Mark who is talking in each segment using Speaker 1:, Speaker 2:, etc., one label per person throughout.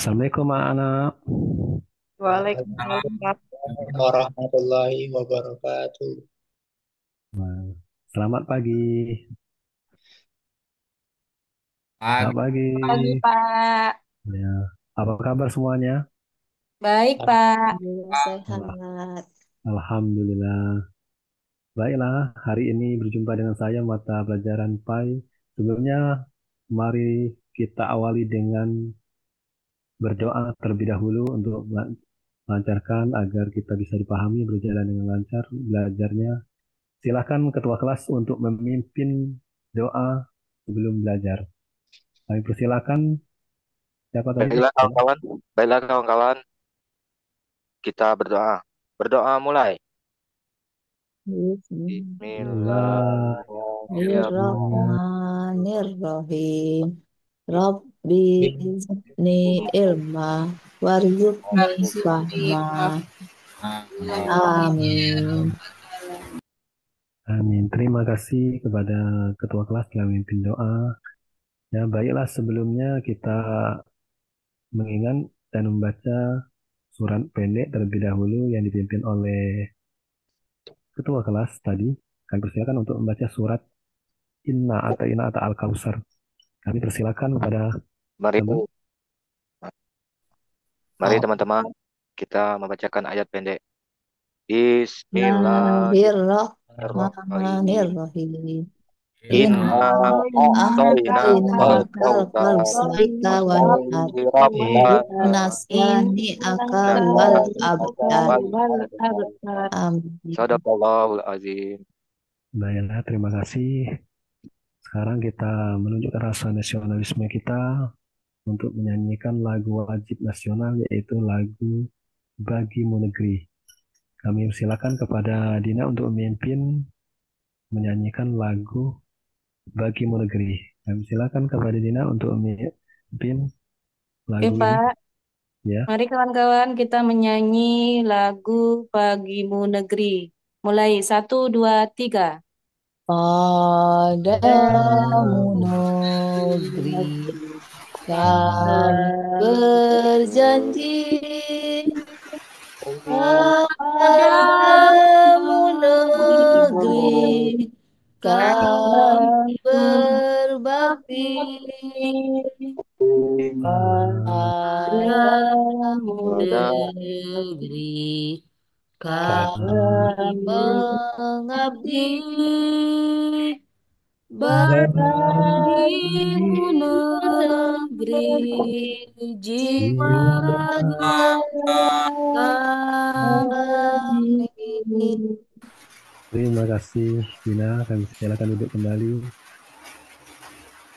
Speaker 1: Assalamualaikum anak.
Speaker 2: Waalaikumsalam, Pak.
Speaker 3: Warahmatullahi wabarakatuh.
Speaker 1: Nah, selamat pagi. Selamat
Speaker 4: Pagi,
Speaker 1: pagi.
Speaker 2: Pagi, Pak.
Speaker 1: Ya, apa kabar semuanya?
Speaker 2: Baik, Pak.
Speaker 5: Alhamdulillah
Speaker 1: Al-
Speaker 5: sehat.
Speaker 1: Alhamdulillah. Baiklah, hari ini berjumpa dengan saya mata pelajaran PAI. Sebelumnya, mari kita awali dengan berdoa terlebih dahulu untuk melancarkan agar kita bisa dipahami berjalan dengan lancar belajarnya. Silakan ketua kelas untuk memimpin doa sebelum belajar. Kami persilakan. Siapa tadi?
Speaker 4: baiklah kawan-kawan, baiklah kawan-kawan, kita berdoa. Berdoa mulai. Bismillahirrahmanirrahim.
Speaker 5: Bismillahirrahmanirrahim. Rabbi zidni ilma warzuqni fahma. Amin.
Speaker 1: Amin. Terima kasih kepada ketua kelas telah memimpin doa. Ya, baiklah sebelumnya kita mengingat dan membaca surat pendek terlebih dahulu yang dipimpin oleh ketua kelas tadi. Kami persilakan untuk membaca surat Inna atau Al-Kausar. Kami persilakan kepada
Speaker 4: Mari,
Speaker 1: teman.
Speaker 4: mari teman-teman, kita membacakan ayat pendek. Bismillahirrahmanirrahim.
Speaker 5: Bismillahirrahmanirrahim.
Speaker 4: Inna
Speaker 5: Inna
Speaker 4: a'tayna
Speaker 5: a'tainakal
Speaker 4: al-kautsar
Speaker 5: kautsarika wanhar.
Speaker 4: fasalli rabbaka
Speaker 5: Nasani akal wal
Speaker 4: wanhar
Speaker 5: abtar.
Speaker 2: Waalaikumsalam.
Speaker 5: Amin.
Speaker 4: Sadaqallahul azim.
Speaker 1: Baiklah, terima kasih. Sekarang kita menunjukkan rasa nasionalisme kita untuk menyanyikan lagu wajib nasional yaitu lagu Bagimu Negeri. Kami silakan kepada Dina untuk memimpin menyanyikan lagu Bagimu Negeri. Kami silakan kepada Dina untuk memimpin
Speaker 2: Oke,
Speaker 1: lagu ini.
Speaker 2: Pak.
Speaker 1: Ya,
Speaker 2: Mari kawan-kawan kita menyanyi lagu Pagimu Negeri. Mulai, satu, dua, tiga.
Speaker 5: Padamu negeri kami berjanji, padamu negeri kami berbakti, padamu negeri kami mengabdi. Bagimu negeri jiwa raga kami.
Speaker 1: terima kasih Dina. Kami silakan duduk kembali.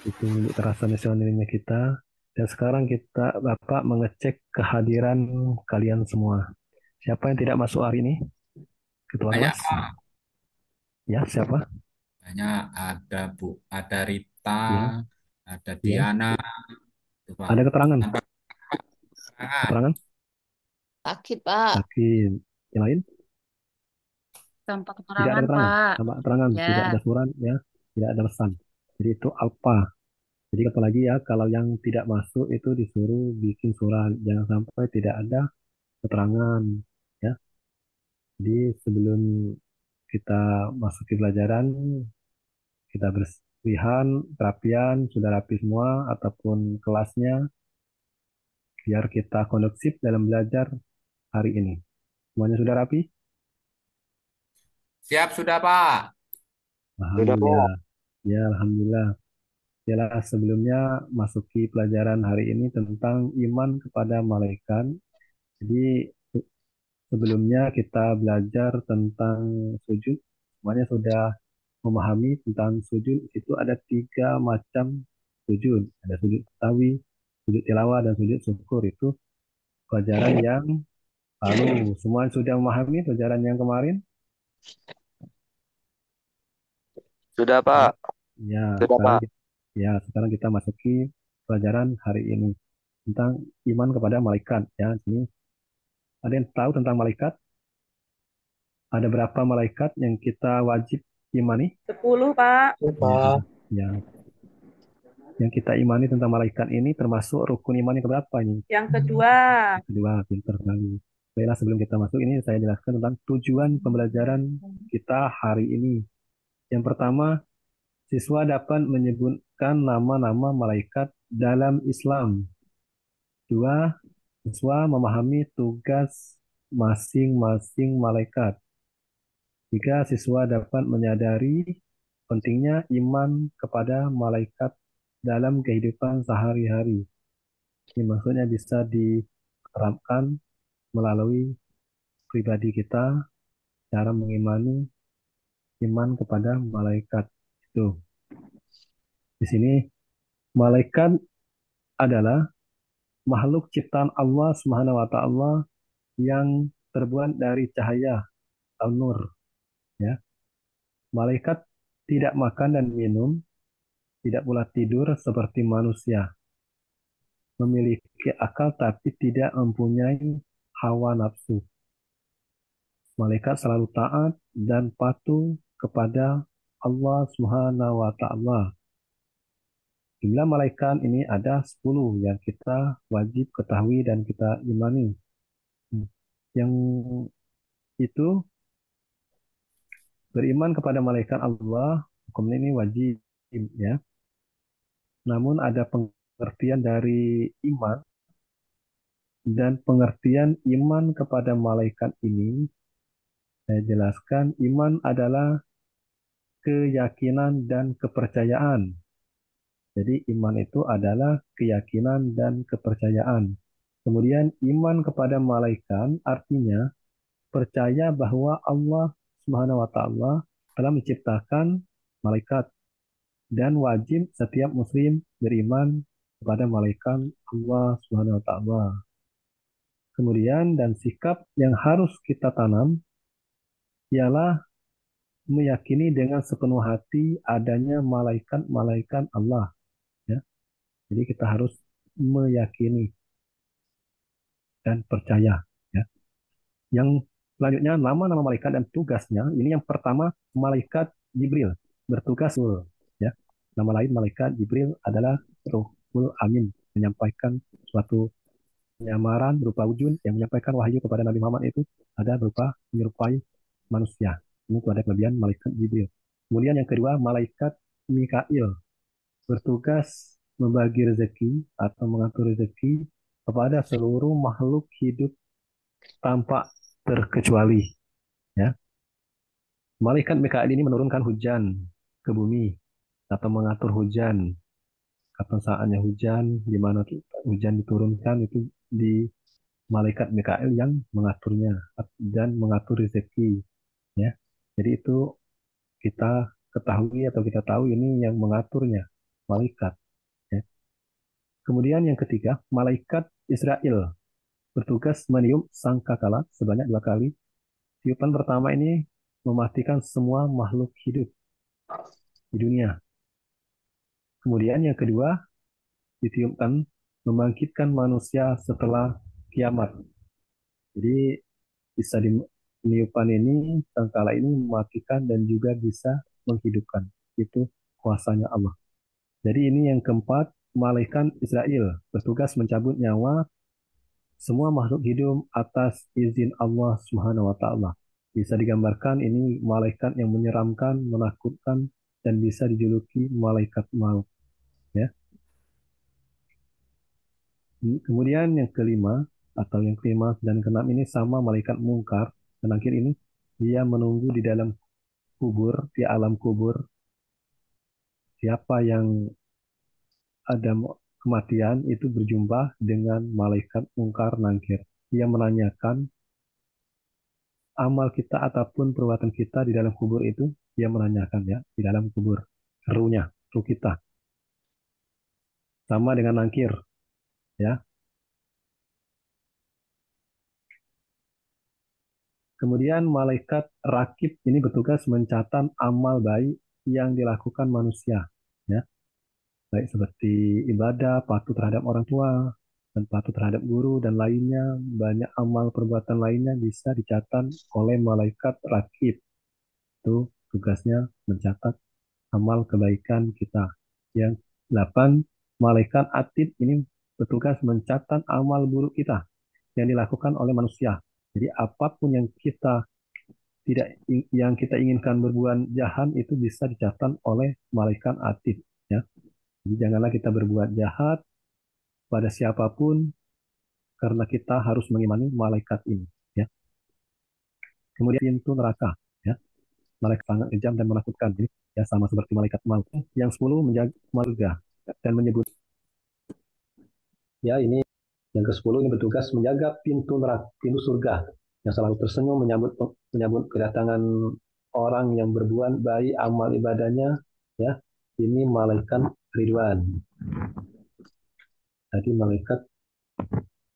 Speaker 1: Itu menunjuk rasa nasionalisme kita. Dan sekarang kita Bapak mengecek kehadiran kalian semua. Siapa yang tidak masuk hari ini? Ketua
Speaker 4: Banyak,
Speaker 1: kelas? Ya, siapa?
Speaker 4: banyak. Ada ada Rita,
Speaker 1: Ya,
Speaker 4: ada
Speaker 1: ya.
Speaker 4: Diana, itu Pak.
Speaker 1: Ada keterangan?
Speaker 4: Tanpa keterangan.
Speaker 1: Keterangan?
Speaker 5: Sakit, Pak.
Speaker 1: Sakit. Yang lain?
Speaker 2: Tanpa
Speaker 1: Tidak ada
Speaker 2: keterangan,
Speaker 1: keterangan.
Speaker 2: Pak.
Speaker 1: Tambah keterangan.
Speaker 2: Ya.
Speaker 1: Tidak ada surat, ya. Tidak ada pesan. Jadi itu alfa. Jadi kata lagi ya, kalau yang tidak masuk itu disuruh bikin surat. Jangan sampai tidak ada keterangan. Ya. Jadi sebelum kita masuki pelajaran, kita bersihan, kerapian, sudah rapi semua, ataupun kelasnya, biar kita kondusif dalam belajar hari ini. Semuanya sudah rapi?
Speaker 4: Siap sudah Pak.
Speaker 3: Sudah,
Speaker 1: Alhamdulillah.
Speaker 3: Pak.
Speaker 1: Ya, Alhamdulillah. Yalah, sebelumnya masuki pelajaran hari ini tentang iman kepada malaikat. Jadi sebelumnya kita belajar tentang sujud. Semuanya sudah memahami tentang sujud. Itu ada tiga macam sujud. Ada sujud tawi, sujud tilawah, dan sujud syukur. Itu pelajaran yang lalu. Semua sudah memahami pelajaran yang kemarin?
Speaker 4: Sudah
Speaker 1: Ya,
Speaker 4: Pak.
Speaker 1: ya,
Speaker 4: Sudah Pak.
Speaker 1: sekarang kita masuki pelajaran hari ini tentang iman kepada malaikat. Ya, ini ada yang tahu tentang malaikat? Ada berapa malaikat yang kita wajib imani?
Speaker 2: 10, Pak.
Speaker 3: Sudah,
Speaker 1: Ya,
Speaker 3: Pak.
Speaker 1: ya. Yang kita imani tentang malaikat ini termasuk rukun iman yang keberapa ini?
Speaker 2: Yang kedua.
Speaker 1: Yang kedua, pinter sekali. Baiklah, sebelum kita masuk ini saya jelaskan tentang tujuan pembelajaran kita hari ini. Yang pertama, siswa dapat menyebutkan nama-nama malaikat dalam Islam. Dua, siswa memahami tugas masing-masing malaikat. Tiga, siswa dapat menyadari pentingnya iman kepada malaikat dalam kehidupan sehari-hari. Ini maksudnya bisa diterapkan melalui pribadi kita, cara mengimani iman kepada malaikat itu. Di sini malaikat adalah makhluk ciptaan Allah Subhanahu wa taala yang terbuat dari cahaya atau nur, ya. Malaikat tidak makan dan minum, tidak pula tidur seperti manusia, memiliki akal tapi tidak mempunyai hawa nafsu. Malaikat selalu taat dan patuh kepada Allah Subhanahu wa taala. Jumlah malaikat ini ada 10 yang kita wajib ketahui dan kita imani. Yang itu beriman kepada malaikat Allah, hukum ini wajib, ya. Namun ada pengertian dari iman, dan pengertian iman kepada malaikat ini saya jelaskan. Iman adalah keyakinan dan kepercayaan. Jadi iman itu adalah keyakinan dan kepercayaan. Kemudian iman kepada malaikat artinya percaya bahwa Allah Subhanahu wa taala telah menciptakan malaikat, dan wajib setiap muslim beriman kepada malaikat Allah Subhanahu wa taala. Kemudian dan sikap yang harus kita tanam ialah meyakini dengan sepenuh hati adanya malaikat-malaikat Allah, ya. Jadi kita harus meyakini dan percaya, ya. Yang selanjutnya nama-nama malaikat dan tugasnya. Ini yang pertama, malaikat Jibril bertugas, ya. Nama lain malaikat Jibril adalah Ruhul Amin, menyampaikan suatu penyamaran berupa wujud yang menyampaikan wahyu kepada Nabi Muhammad itu ada berupa menyerupai manusia. Ini itu ada kelebihan malaikat Jibril. Kemudian yang kedua, malaikat Mikail bertugas membagi rezeki atau mengatur rezeki kepada seluruh makhluk hidup tanpa terkecuali, ya. Malaikat Mikail ini menurunkan hujan ke bumi atau mengatur hujan, kapan saatnya hujan, di mana hujan diturunkan, itu di malaikat Mikail yang mengaturnya dan mengatur rezeki, ya. Jadi itu kita ketahui atau kita tahu ini yang mengaturnya malaikat, ya. Kemudian yang ketiga, malaikat Israel bertugas meniup sangkakala sebanyak 2 kali. Tiupan pertama ini mematikan semua makhluk hidup di dunia. Kemudian yang kedua ditiupkan membangkitkan manusia setelah kiamat. Jadi bisa niupan ini, sangkala ini mematikan dan juga bisa menghidupkan. Itu kuasanya Allah. Jadi ini yang keempat, malaikat Israel bertugas mencabut nyawa semua makhluk hidup atas izin Allah Subhanahu wa taala. Bisa digambarkan ini malaikat yang menyeramkan, menakutkan, dan bisa dijuluki malaikat maut, ya. Kemudian yang kelima atau yang kelima dan keenam ini sama malaikat mungkar dan nakir ini, dia menunggu di dalam kubur, di alam kubur. Siapa yang ada kematian itu berjumpa dengan malaikat mungkar nakir. Dia menanyakan amal kita ataupun perbuatan kita di dalam kubur itu, dia menanyakan, ya, di dalam kubur. Ruhnya, ruh kita. Sama dengan nakir, ya. Kemudian malaikat rakib ini bertugas mencatat amal baik yang dilakukan manusia, ya. Baik seperti ibadah, patuh terhadap orang tua, dan patuh terhadap guru, dan lainnya. Banyak amal perbuatan lainnya bisa dicatat oleh malaikat rakib. Itu tugasnya mencatat amal kebaikan kita yang 8. Malaikat atid ini bertugas mencatat amal buruk kita yang dilakukan oleh manusia. Jadi apapun yang kita inginkan berbuat jahat itu bisa dicatat oleh malaikat atid, ya. Jadi janganlah kita berbuat jahat pada siapapun karena kita harus mengimani malaikat ini, ya. Kemudian pintu neraka, ya. Malaikat sangat kejam dan menakutkan, ya, sama seperti malaikat maut. Yang 10 menjaga marga dan menyebut, ya, ini yang ke-10 ini bertugas menjaga pintu neraka, pintu surga yang selalu tersenyum menyambut menyambut kedatangan orang yang berbuat baik amal ibadahnya, ya. Ini malaikat Ridwan. Tadi malaikat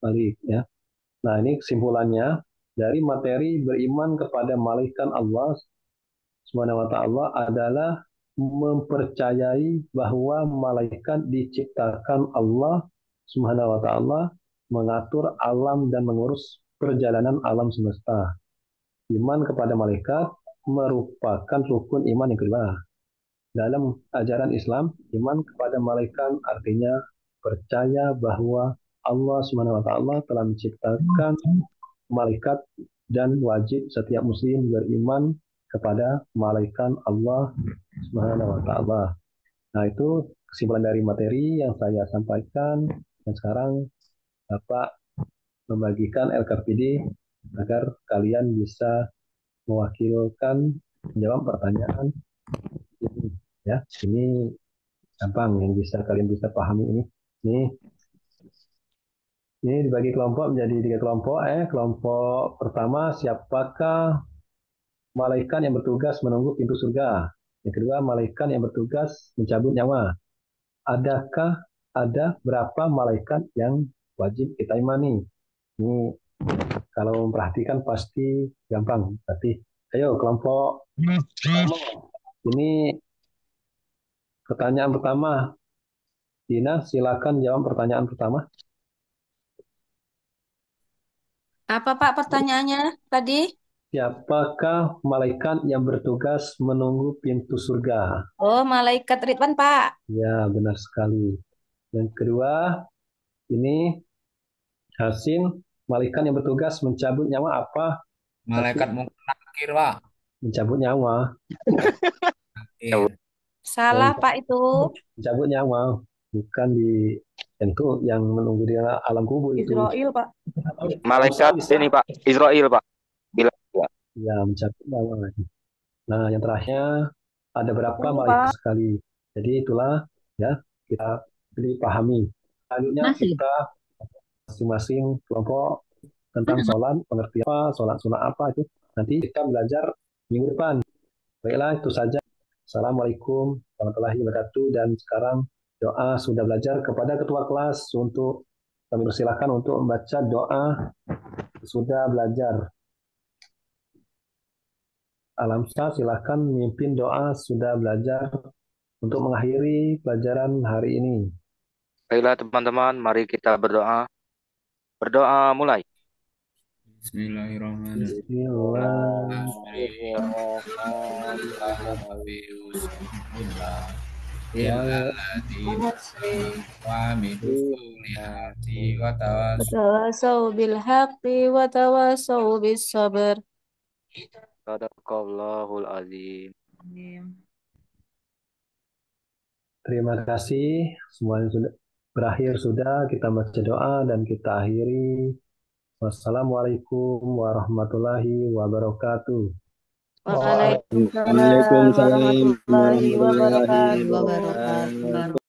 Speaker 1: Malik, ya. Nah, ini kesimpulannya dari materi beriman kepada malaikat Allah Subhanahu wa taala adalah mempercayai bahwa malaikat diciptakan Allah Subhanahu wa taala mengatur alam dan mengurus perjalanan alam semesta. Iman kepada malaikat merupakan rukun iman yang kedua. Dalam ajaran Islam, iman kepada malaikat artinya percaya bahwa Allah Subhanahu wa taala telah menciptakan malaikat dan wajib setiap muslim beriman kepada malaikat Allah Subhanahu wa taala. Nah, itu kesimpulan dari materi yang saya sampaikan, dan sekarang Bapak membagikan LKPD agar kalian bisa mewakilkan menjawab pertanyaan ini, ya. Ini gampang yang bisa kalian bisa pahami ini. Ini dibagi kelompok menjadi 3 kelompok. Kelompok pertama, siapakah malaikat yang bertugas menunggu pintu surga? Yang kedua, malaikat yang bertugas mencabut nyawa. Ada berapa malaikat yang wajib kita imani? Ini kalau memperhatikan pasti gampang. Berarti, ayo kelompok pertama. Ini pertanyaan pertama. Dina, silakan jawab pertanyaan pertama.
Speaker 2: Apa Pak pertanyaannya tadi?
Speaker 1: Siapakah malaikat yang bertugas menunggu pintu surga?
Speaker 2: Oh, malaikat Ridwan Pak.
Speaker 1: Ya, benar sekali. Yang kedua, ini Hasin, malaikat yang bertugas mencabut nyawa apa?
Speaker 6: Malaikat mungkin nakir, Pak.
Speaker 1: Mencabut nyawa.
Speaker 6: Nakir.
Speaker 2: Salah Pak itu.
Speaker 1: Mencabut nyawa, bukan di itu yang menunggu di alam kubur itu.
Speaker 2: Israel Pak.
Speaker 4: Malaikat ini Pak, Israel Pak.
Speaker 1: Ya, mencabut nyawa. Nah, yang terakhir ada berapa
Speaker 2: Pak.
Speaker 1: malaikat sekali? Jadi itulah, ya, kita dipahami. Selanjutnya kita masing-masing kelompok tentang sholat, pengertian apa, sholat sunat apa itu. Nanti kita belajar minggu depan. Baiklah, itu saja. Assalamualaikum warahmatullahi wabarakatuh. Dan sekarang doa sudah belajar kepada ketua kelas untuk kami persilakan untuk membaca doa sudah belajar. Alamsa, silakan memimpin doa sudah belajar untuk mengakhiri pelajaran hari ini.
Speaker 4: Baiklah teman-teman, mari kita berdoa. Berdoa mulai.
Speaker 6: Bismillahirrahmanirrahim.
Speaker 2: Tawasau bil haqqi wa tawasau bis sabr.
Speaker 4: Sadaqallahul azim.
Speaker 1: Terima kasih. Semuanya sudah berakhir, sudah kita baca doa dan kita akhiri. Wassalamualaikum warahmatullahi wabarakatuh.
Speaker 2: Waalaikumsalam warahmatullahi wabarakatuh.